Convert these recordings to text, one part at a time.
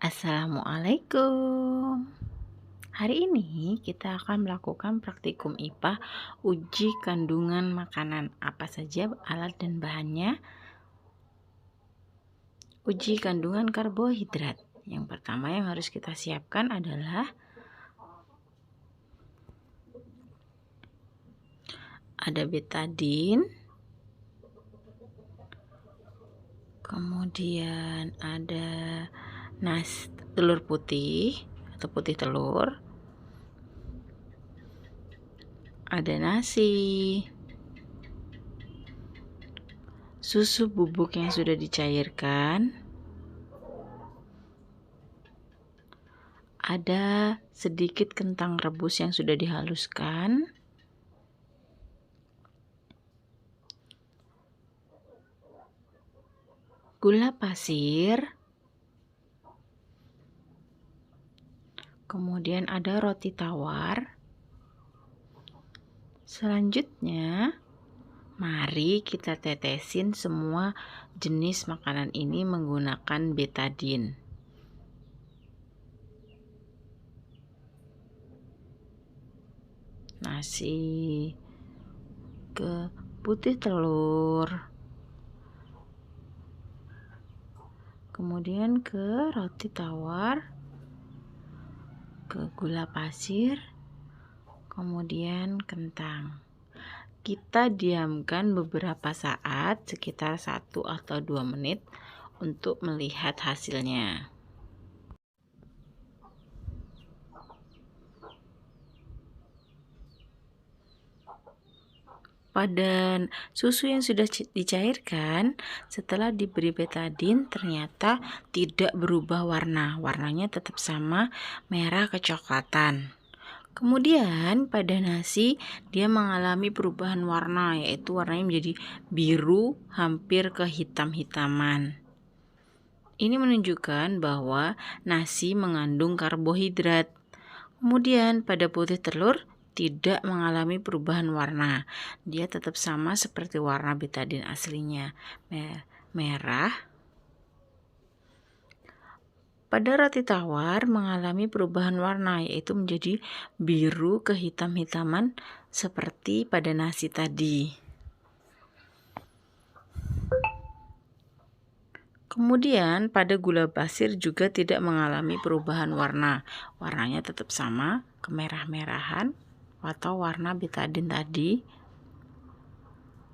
Assalamualaikum. Hari ini kita akan melakukan praktikum IPA uji kandungan makanan. Apa saja alat dan bahannya? Uji kandungan karbohidrat. Yang pertama yang harus kita siapkan adalah ada betadin, kemudian ada telur putih atau putih telur, ada nasi, susu bubuk yang sudah dicairkan, ada sedikit kentang rebus yang sudah dihaluskan, gula pasir, kemudian ada roti tawar. Selanjutnya, mari kita tetesin semua jenis makanan ini menggunakan betadin. Nasi ke putih telur, kemudian ke roti tawar, ke gula pasir, kemudian kentang. Kita diamkan beberapa saat, sekitar 1 atau 2 menit untuk melihat hasilnya. Pada susu yang sudah dicairkan, setelah diberi betadin ternyata tidak berubah warna. Warnanya tetap sama, merah kecoklatan. Kemudian pada nasi dia mengalami perubahan warna, yaitu warnanya menjadi biru hampir ke hitam-hitaman. Ini menunjukkan bahwa nasi mengandung karbohidrat. Kemudian pada putih telur tidak mengalami perubahan warna. Dia tetap sama seperti warna betadin aslinya, merah. Pada roti tawar mengalami perubahan warna, yaitu menjadi biru ke hitam-hitaman seperti pada nasi tadi. Kemudian pada gula pasir juga tidak mengalami perubahan warna. Warnanya tetap sama, kemerah-merahan atau warna betadin tadi.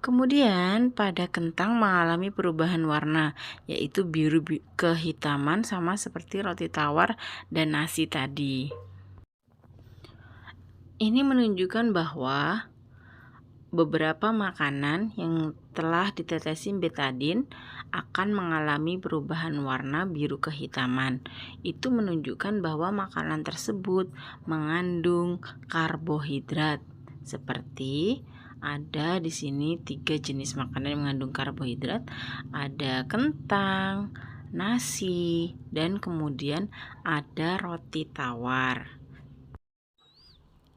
Kemudian pada kentang mengalami perubahan warna, yaitu biru kehitaman sama seperti roti tawar dan nasi tadi. Ini menunjukkan bahwa beberapa makanan yang telah ditetesin betadin akan mengalami perubahan warna biru kehitaman. Itu menunjukkan bahwa makanan tersebut mengandung karbohidrat. Seperti ada di sini 3 jenis makanan yang mengandung karbohidrat. Ada kentang, nasi, dan kemudian ada roti tawar.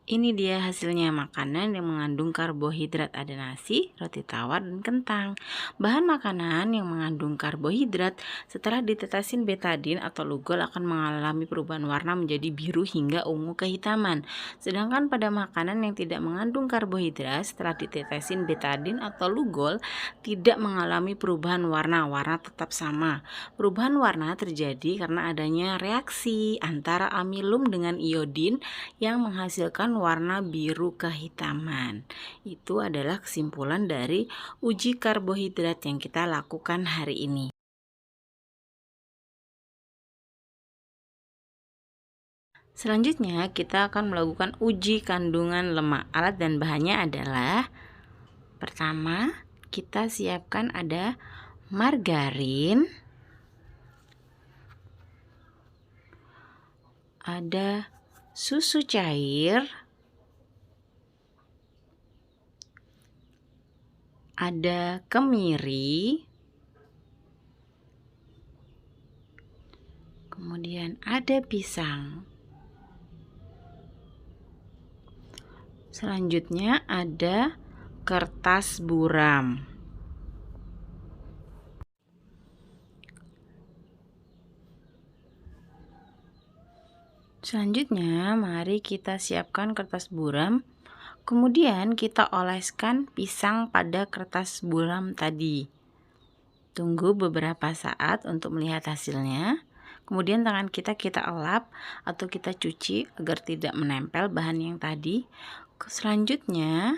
Ini dia hasilnya makanan yang mengandung karbohidrat. Ada nasi, roti tawar, dan kentang. Bahan makanan yang mengandung karbohidrat setelah ditetesin betadin atau lugol akan mengalami perubahan warna menjadi biru hingga ungu kehitaman. Sedangkan pada makanan yang tidak mengandung karbohidrat setelah ditetesin betadin atau lugol tidak mengalami perubahan warna, warna tetap sama. Perubahan warna terjadi karena adanya reaksi antara amilum dengan iodin yang menghasilkan warna biru kehitaman. Itu adalah kesimpulan dari uji karbohidrat yang kita lakukan hari ini. Selanjutnya kita akan melakukan uji kandungan lemak. Alat dan bahannya adalah: pertama, kita siapkan ada margarin, ada susu cair, ada kemiri, kemudian ada pisang. Selanjutnya ada kertas buram. Selanjutnya, mari kita siapkan kertas buram. Kemudian kita oleskan pisang pada kertas buram tadi. Tunggu beberapa saat untuk melihat hasilnya. Kemudian tangan kita elap atau kita cuci agar tidak menempel bahan yang tadi. Selanjutnya,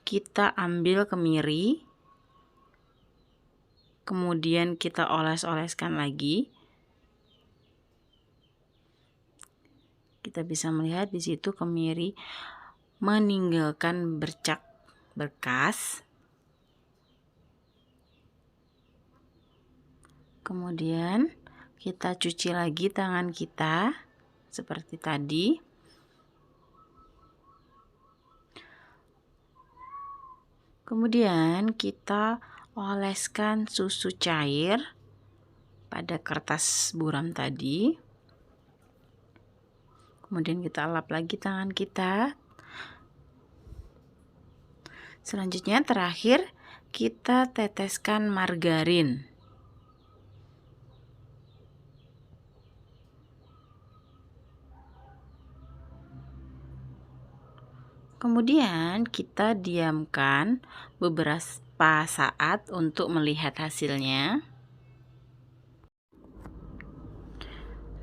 kita ambil kemiri. Kemudian kita oles-oleskan lagi. Kita bisa melihat di situ kemiri meninggalkan bercak bekas. Kemudian kita cuci lagi tangan kita seperti tadi. Kemudian kita oleskan susu cair pada kertas buram tadi. Kemudian kita lap lagi tangan kita. Selanjutnya terakhir kita teteskan margarin. Kemudian kita diamkan beberapa saat untuk melihat hasilnya.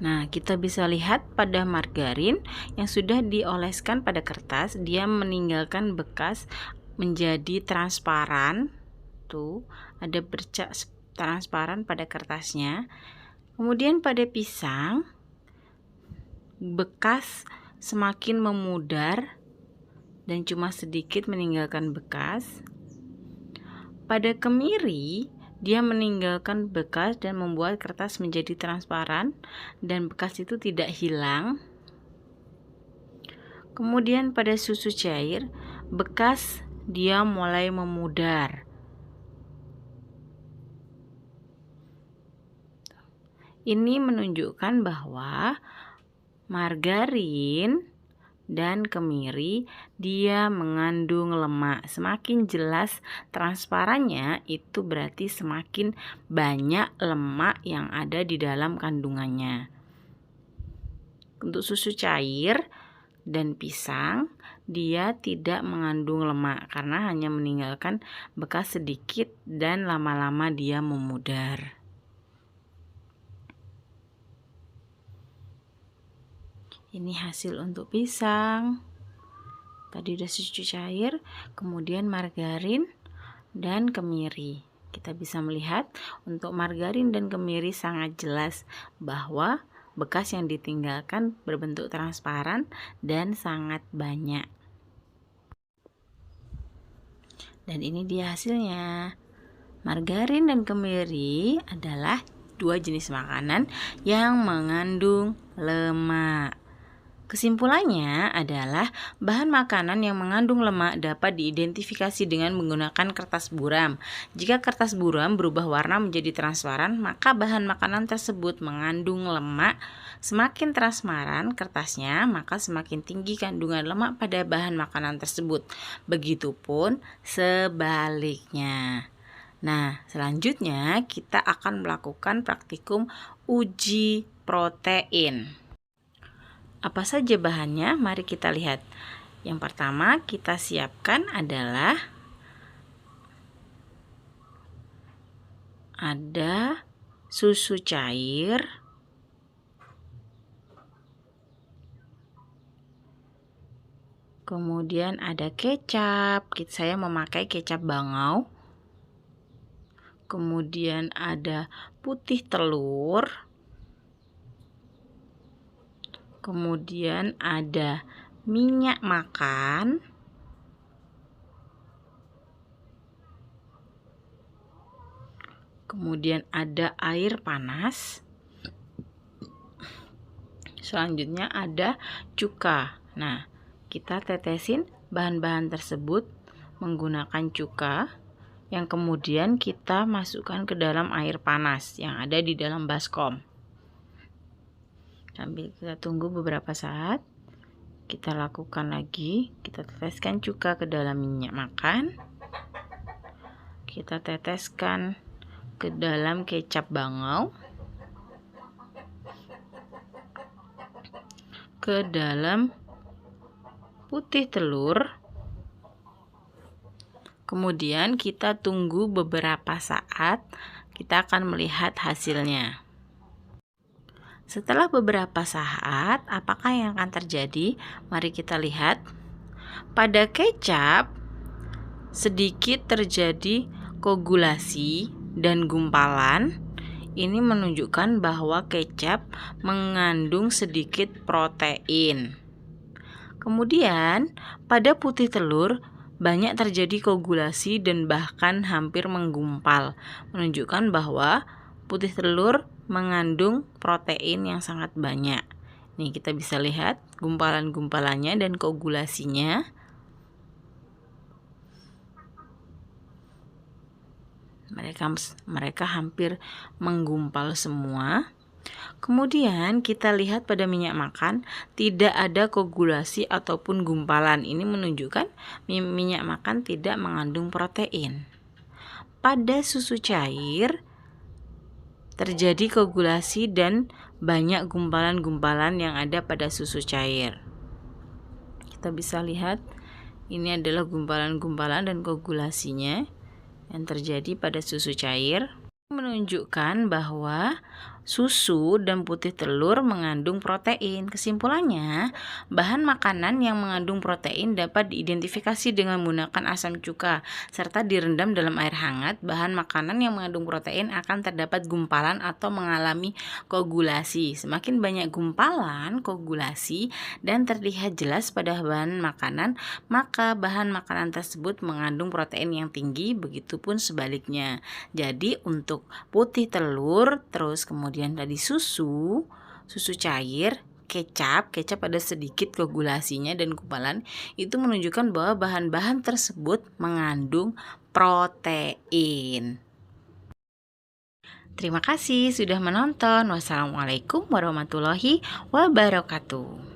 Nah, kita bisa lihat pada margarin yang sudah dioleskan pada kertas, dia meninggalkan bekas menjadi transparan. Tuh, ada bercak transparan pada kertasnya. Kemudian pada pisang, bekas semakin memudar dan cuma sedikit meninggalkan bekas. Pada kemiri, dia meninggalkan bekas dan membuat kertas menjadi transparan dan bekas itu tidak hilang. Kemudian pada susu cair, bekas dia mulai memudar. Ini menunjukkan bahwa margarin dan kemiri dia mengandung lemak. Semakin jelas transparannya, itu berarti semakin banyak lemak yang ada di dalam kandungannya. Untuk susu cair dan pisang, dia tidak mengandung lemak karena hanya meninggalkan bekas sedikit dan lama-lama dia memudar. Ini hasil untuk pisang. Tadi udah susu cair, kemudian margarin dan kemiri. Kita bisa melihat untuk margarin dan kemiri sangat jelas bahwa bekas yang ditinggalkan berbentuk transparan dan sangat banyak. Dan ini dia hasilnya. Margarin dan kemiri adalah dua jenis makanan yang mengandung lemak. Kesimpulannya adalah bahan makanan yang mengandung lemak dapat diidentifikasi dengan menggunakan kertas buram. Jika kertas buram berubah warna menjadi transparan, maka bahan makanan tersebut mengandung lemak. Semakin transparan kertasnya, maka semakin tinggi kandungan lemak pada bahan makanan tersebut. Begitupun sebaliknya. Nah, selanjutnya kita akan melakukan praktikum uji protein. Apa saja bahannya? Mari kita lihat. Yang pertama kita siapkan adalah ada susu cair, kemudian ada kecap. Saya memakai kecap bangau. Kemudian ada putih telur. Kemudian ada minyak makan. Kemudian ada air panas. Selanjutnya ada cuka. Nah, kita tetesin bahan-bahan tersebut menggunakan cuka yang kemudian kita masukkan ke dalam air panas yang ada di dalam baskom. Sambil kita tunggu beberapa saat, kita lakukan lagi. Kita teteskan cuka ke dalam minyak makan. Kita teteskan ke dalam kecap bangau. ke dalam putih telur. Kemudian kita tunggu beberapa saat, kita akan melihat hasilnya. Setelah beberapa saat, apakah yang akan terjadi? Mari kita lihat. Pada kecap, sedikit terjadi koagulasi dan gumpalan. Ini menunjukkan bahwa kecap mengandung sedikit protein. Kemudian, pada putih telur banyak terjadi koagulasi dan bahkan hampir menggumpal, menunjukkan bahwa putih telur mengandung protein yang sangat banyak. Nih, kita bisa lihat gumpalan-gumpalannya dan koagulasinya. Mereka hampir menggumpal semua. Kemudian kita lihat pada minyak makan tidak ada koagulasi ataupun gumpalan. Ini menunjukkan minyak makan tidak mengandung protein. Pada susu cair terjadi koagulasi dan banyak gumpalan-gumpalan yang ada pada susu cair. Kita bisa lihat ini adalah gumpalan-gumpalan dan koagulasinya yang terjadi pada susu cair, menunjukkan bahwa susu dan putih telur mengandung protein. Kesimpulannya, bahan makanan yang mengandung protein dapat diidentifikasi dengan menggunakan asam cuka serta direndam dalam air hangat. Bahan makanan yang mengandung protein akan terdapat gumpalan atau mengalami koagulasi. Semakin banyak gumpalan, koagulasi, dan terlihat jelas pada bahan makanan, maka bahan makanan tersebut mengandung protein yang tinggi, begitupun sebaliknya. Jadi untuk putih telur, terus kemudian tadi susu cair, kecap ada sedikit koagulasinya dan gumpalan, itu menunjukkan bahwa bahan-bahan tersebut mengandung protein. Terima kasih sudah menonton. Wassalamualaikum warahmatullahi wabarakatuh.